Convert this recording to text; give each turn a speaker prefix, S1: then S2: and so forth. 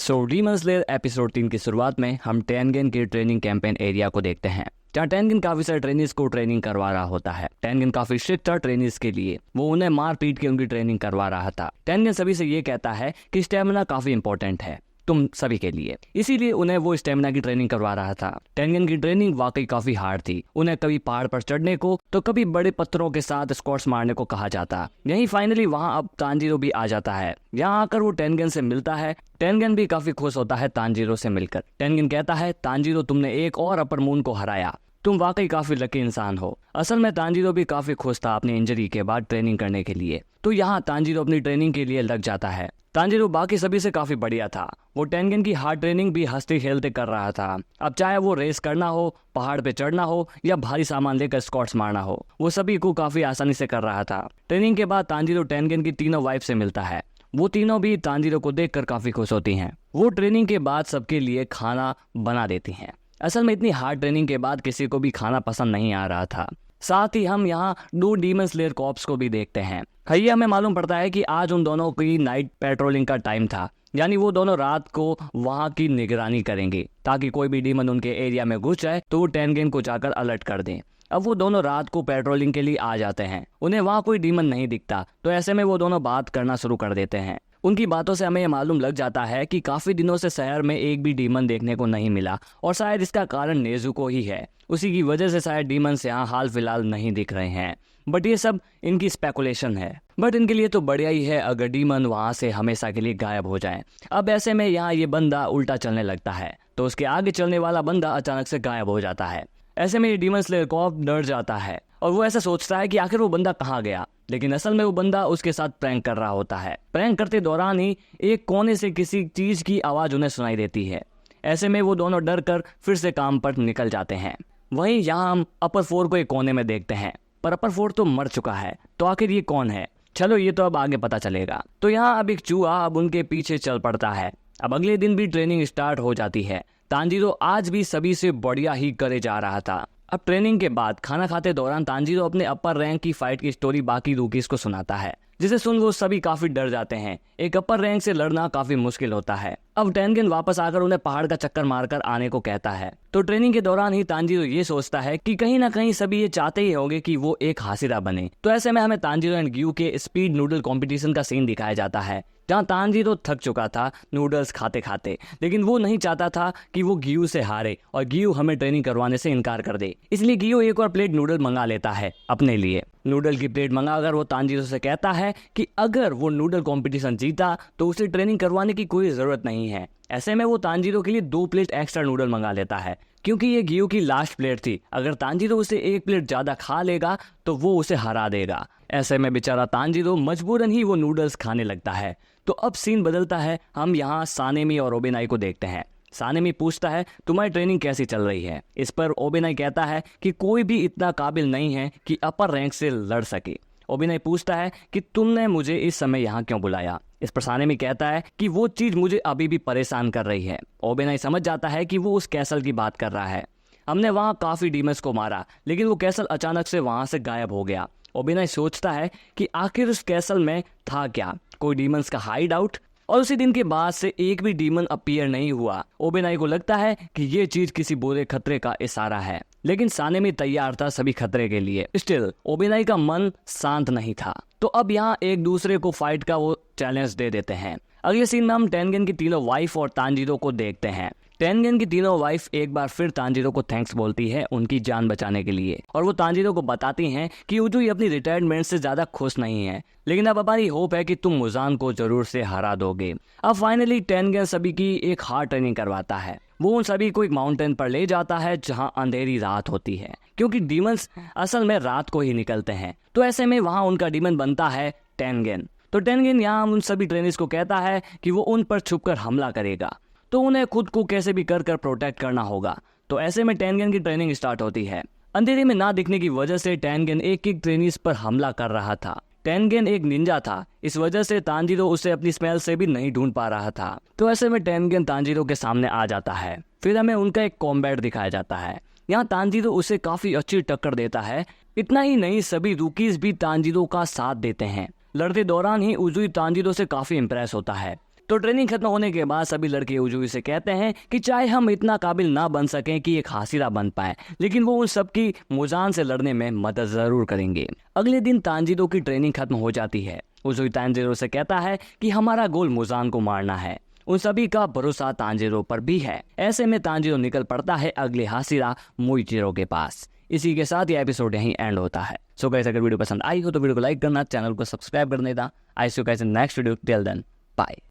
S1: Demon slayer episode 3 की शुरुआत में हम टेनगेन के ट्रेनिंग कैंपेन एरिया को देखते हैं, जहाँ टेनगेन काफी सारे ट्रेनिंग्स को ट्रेनिंग करवा रहा होता है। टेनगेन काफी स्ट्रिक्ट था ट्रेनिंग्स के लिए, वो उन्हें मार पीट के उनकी ट्रेनिंग करवा रहा था। टेनगेन सभी से ये कहता है कि स्टेमिना काफी इंपॉर्टेंट है तुम सभी के लिए, इसीलिए उन्हें वो स्टेमिना की ट्रेनिंग करवा रहा था। टेनगेन की ट्रेनिंग वाकई काफी हार्ड थी। उन्हें कभी पहाड़ पर चढ़ने को तो कभी बड़े पत्थरों के साथ स्क्वाट्स मारने को कहा जाता। यही फाइनली वहाँ अब तांजीरो भी आ जाता है। यहाँ आकर वो टेनगेन से मिलता है। टेनगेन भी काफी खुश होता है तांजीरो से मिलकर। टेनगेन कहता है, तांजीरो तुमने एक और अपर मून को हराया, तुम वाकई काफी लकी इंसान हो। असल में तांजीरो भी काफी खुश था अपनी इंजरी के बाद ट्रेनिंग करने के लिए। तो यहाँ तांजीरो अपनी ट्रेनिंग के लिए लग जाता है। तांजीरो बाकी सभी से काफी बढ़िया था। वो टेनगेन की हार्ड ट्रेनिंग भी हंसते खेलते कर रहा था। अब चाहे वो रेस करना हो, पहाड़ पे चढ़ना हो या भारी सामान लेकर स्क्वाट्स मारना हो, वो सभी को काफी आसानी से कर रहा था। ट्रेनिंग के बाद तांजीरो टेनगेन की तीनों वाइफ से मिलता है। वो तीनों भी तांजीरो को देखकर काफी खुश होती हैं। वो ट्रेनिंग के बाद सबके लिए खाना बना देती हैं। असल में इतनी हार्ड ट्रेनिंग के बाद किसी को भी खाना पसंद नहीं आ रहा था। साथ ही हम यहाँ 2 डीमन स्लेयर कॉप्स को भी देखते हैं। ये हमें मालूम पड़ता है कि आज उन दोनों की नाइट पेट्रोलिंग का टाइम था, यानी वो दोनों रात को वहाँ की निगरानी करेंगे ताकि कोई भी डीमन उनके एरिया में घुस जाए तो वो टेनगेन को जाकर अलर्ट कर दें। अब वो दोनों रात को पेट्रोलिंग के लिए आ जाते हैं। उन्हें वहाँ कोई डीमन नहीं दिखता, तो ऐसे में वो दोनों बात करना शुरू कर देते हैं। उनकी बातों से हमें ये मालूम लग जाता है कि काफी दिनों से शहर में एक भी डीमन देखने को नहीं मिला और शायद इसका कारण नेजुको ही है। उसी की वजह से शायद डीमंस यहाँ हाल फिलहाल नहीं दिख रहे हैं। बट ये सब इनकी स्पेकुलेशन है। बट इनके लिए तो बढ़िया ही है अगर डीमन वहां से हमेशा के लिए गायब हो जाए। अब ऐसे में यहाँ ये बंदा उल्टा चलने लगता है, तो उसके आगे चलने वाला बंदा अचानक से गायब हो जाता है। ऐसे में ये डीमन स्लेयर कॉप डर जाता है और वो ऐसा सोचता है कि आखिर वो बंदा कहाँ गया। लेकिन असल में वो बंदा उसके साथ प्रैंक कर रहा होता है। प्रैंक करते दौरान ही एक कोने से किसी चीज की आवाज उन्हें सुनाई देती है। ऐसे में वो दोनों डर कर फिर से काम पर निकल जाते हैं। वहीं यहाँ हम अपर 4 को एक कोने में देखते हैं, पर अपर 4 तो मर चुका है। तो आखिर ये कौन है? चलो ये तो अब आगे पता चलेगा। तो यहाँ अब एक चूहा अब उनके पीछे चल पड़ता है। अब अगले दिन भी ट्रेनिंग स्टार्ट हो जाती है। तांजीरो आज भी सभी से बढ़िया ही करे जा रहा था। अब ट्रेनिंग के बाद खाना खाते दौरान तांजीरो अपने अपर रैंक की फाइट की स्टोरी बाकी रूकीज को सुनाता है, जिसे सुन वो सभी काफी डर जाते हैं। एक अपर रैंक से लड़ना काफी मुश्किल होता है। अब टेनगेन वापस आकर उन्हें पहाड़ का चक्कर मारकर आने को कहता है। तो ट्रेनिंग के दौरान ही तांजीरो ये सोचता है कि कहीं ना कहीं सभी ये चाहते ही होंगे कि वो एक हासिरा बने। तो ऐसे में हमें तांजीरो एंड ग्यू के स्पीड नूडल कंपटीशन का सीन दिखाया जाता है, जहाँ तांजीरो थक चुका था नूडल्स खाते खाते, लेकिन वो नहीं चाहता था कि वो ग्यू से हारे और ग्यू हमें ट्रेनिंग करवाने से इनकार कर दे। इसलिए ग्यू एक और प्लेट नूडल मंगा लेता है अपने लिए। नूडल की प्लेट मंगाकर वो तांजीरो से कहता है कि अगर वो नूडल कंपटीशन जीता तो उसे ट्रेनिंग करवाने की कोई जरूरत नहीं है। ऐसे में वो तांजीरो के लिए 2 प्लेट एक्स्ट्रा नूडल मंगा लेता है, क्योंकि ये ग्यू की लास्ट प्लेट थी। अगर तांजीरो उसे 1 प्लेट ज्यादा खा लेगा तो वो उसे हरा देगा। ऐसे में बेचारा तांजीरो मजबूरन ही वो नूडल्स खाने लगता है। तो अब सीन बदलता है। हम यहाँ सानेमी और ओबेनाई को देखते हैं। सानेमी पूछता है, तुम्हारी ट्रेनिंग कैसी चल रही है? इस पर ओबेनाई कहता है कि कोई भी इतना काबिल नहीं है कि अपर रैंक से लड़ सके। ओबेनाई पूछता है कि तुमने मुझे इस समय यहाँ क्यों बुलाया? इस पर सानेमी कहता है कि वो चीज मुझे अभी भी परेशान कर रही है। ओबेनाई समझ जाता है कि वो उस कैसल की बात कर रहा है। हमने वहाँ काफी डीमंस को मारा, लेकिन वो कैसल अचानक से वहां से गायब हो गया। ओबेनाई सोचता है कि आखिर उस कैसल में था क्या, कोई डीमंस का हाइड आउट? और उसी दिन के बाद से एक भी डीमन अपीयर नहीं हुआ। ओबेनाई को लगता है कि ये चीज किसी बुरे खतरे का इशारा है, लेकिन सानेमी तैयार था सभी खतरे के लिए। स्टिल ओबेनाई का मन शांत नहीं था। तो अब यहाँ एक दूसरे को फाइट का वो चैलेंज दे देते हैं। अगले सीन में हम टेनगेन की तीनों वाइफ और तांजीरो को देखते हैं। टेनगेन की तीनों वाइफ एक बार फिर तांजीरो को थैंक्स बोलती है उनकी जान बचाने के लिए, और वो तांजीरो को बताती हैं कि उजुई अपनी रिटायरमेंट से ज्यादा खुश नहीं है, लेकिन अब हमारी होप है कि तुम मुजान को जरूर से हरा दोगे। अब फाइनली टेनगेन सभी की एक हार्ड ट्रेनिंग करवाता है। वो उन सभी को एक माउंटेन पर ले जाता है जहां अंधेरी रात होती है, क्योंकि डीमंस असल में रात को ही निकलते हैं। तो ऐसे में वहां उनका डीमन बनता है टेनगेन। तो टेनगेन यहाँ उन सभी ट्रेनिंग्स को कहता है कि वो उन पर छुपकर हमला करेगा, तो उन्हें खुद को कैसे भी कर प्रोटेक्ट करना होगा। तो ऐसे में टेनगेन की ट्रेनिंग स्टार्ट होती है। अंधेरे में ना दिखने की वजह से टेनगेन एक एक ट्रेनिंग्स पर हमला कर रहा था। टेनगेन एक निंजा था, इस वजह से तांजीरो उसे अपनी स्मेल से भी नहीं ढूंढ पा रहा था। तो ऐसे में टेनगेन तांजीरो के सामने आ जाता है। फिर हमें उनका एक कॉम्बैट दिखाया जाता है। यहाँ तांजीरो उसे काफी अच्छी टक्कर देता है। इतना ही नहीं, सभी रूकीज भी तांजीरो का साथ देते हैं। लड़ते दौरान ही उजुई तांजीरो से काफी इंप्रेस होता है। तो ट्रेनिंग खत्म होने के बाद सभी लड़के उजुई से कहते हैं कि चाहे हम इतना काबिल ना बन सकें कि एक हासिरा बन पाए, लेकिन वो उन सबकी मुजान से लड़ने में मदद जरूर करेंगे। अगले दिन तांजीरो की ट्रेनिंग खत्म हो जाती है। उजुई तांजीरो से कहता है कि हमारा गोल मुजान को मारना है। उन सभी का भरोसा तांजीरो पर भी है। ऐसे में तांजीरो निकल पड़ता है अगले हासिरा मोइचिरो के पास। इसी के साथ ये एपिसोड यहीं एंड होता है। सो गाइस, अगर वीडियो पसंद आई हो तो वीडियो को लाइक करना, चैनल को सब्सक्राइब कर देना। I see you guys in next video. Till then, bye.